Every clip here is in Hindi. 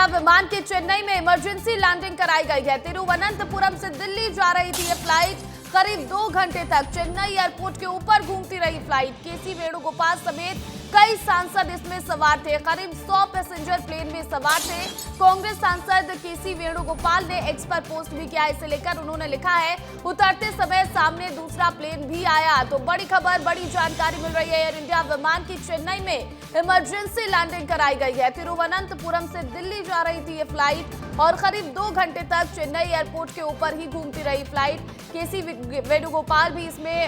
विमान की चेन्नई में इमरजेंसी लैंडिंग कराई गई है। तिरुवनंतपुरम से दिल्ली जा रही थी ये फ्लाइट। करीब 2 घंटे तक चेन्नई एयरपोर्ट के ऊपर घूमती रही फ्लाइट। केसी वेणुगोपाल समेत कई सांसद इसमें सवार थे। करीब 100 पैसेंजर प्लेन में सवार थे। कांग्रेस सांसद केसी वेणुगोपाल ने एक्स पर पोस्ट भी किया। इसे लेकर उन्होंने लिखा है, उतरते समय सामने दूसरा प्लेन भी आया। तो बड़ी खबर, बड़ी जानकारी मिल रही है। एयर इंडिया विमान की चेन्नई में इमरजेंसी लैंडिंग कराई गई है। तिरुवनंतपुरम से दिल्ली जा रही थी ये फ्लाइट और करीब 2 घंटे तक चेन्नई एयरपोर्ट के ऊपर ही घूमती रही फ्लाइट। केसी वेणुगोपाल भी इसमें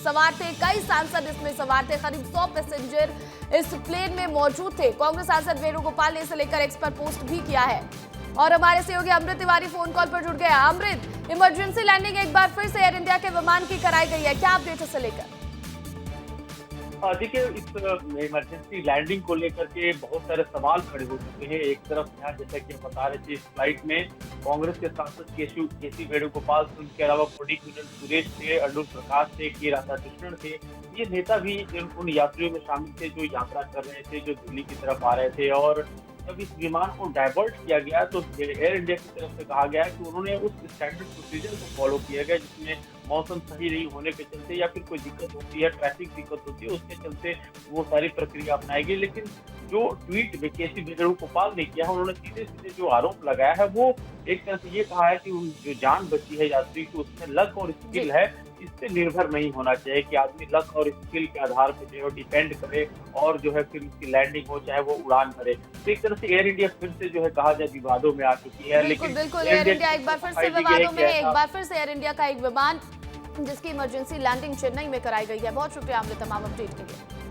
सवार थे। कई सांसद इसमें सवार थे। करीब 100 पैसेंजर इस प्लेन में मौजूद थे। कांग्रेस सांसद वेणुगोपाल ने इसे लेकर एक्स पर पोस्ट भी किया है। और हमारे सहयोगी अमृत तिवारी फोन कॉल पर जुड़ गया। अमृत, इमरजेंसी लैंडिंग एक बार फिर से एयर इंडिया के विमान की कराई गई है, क्या अपडेट इसे लेकर? देखिए, इस इमरजेंसी लैंडिंग को लेकर के बहुत सारे सवाल खड़े हो चुके हैं। एक तरफ यहाँ जैसा कि हम बता रहे थे, इस फ्लाइट में कांग्रेस के सांसद केसी वेणुगोपाल, उनके अलावा कोडिकुनिल सुरेश थे, अडूल प्रकाश थे, के राधाकृष्णन थे। ये नेता भी उन यात्रियों में शामिल थे जो यात्रा कर रहे थे, जो दिल्ली की तरफ आ रहे थे। और जब इस विमान को डाइवर्ट किया गया तो एयर इंडिया की तरफ से कहा गया कि उन्होंने उस स्टैंडर्ड प्रोसीजर को फॉलो किया गया जिसमें मौसम सही नहीं होने के चलते या फिर कोई दिक्कत होती है, ट्रैफिक दिक्कत होती है, उसके चलते वो सारी प्रक्रिया अपनाई गई। लेकिन जो ट्वीट में केसी वेणुगोपाल ने किया है, उन्होंने सीधे सीधे जो आरोप लगाया है वो एक तरह से ये कहा है कि जो जान बची है यात्री की, उसमें लक और स्किल है। इस पे निर्भर नहीं होना चाहिए कि आदमी लक और स्किल के आधार पर जो है डिपेंड करे और जो है फिर उसकी लैंडिंग हो, चाहे वो उड़ान भरे। तो एक तरह से एयर इंडिया फिर से जो है कहा जाए विवादों में आ चुकी है। लेकिन बिल्कुल एयर इंडिया एक बार फिर से विवादों में है। एक बार फिर से एयर इंडिया का एक विमान जिसकी इमरजेंसी लैंडिंग चेन्नई में कराई गई है। बहुत शुक्रिया अमृत तमाम अपडेट के लिए।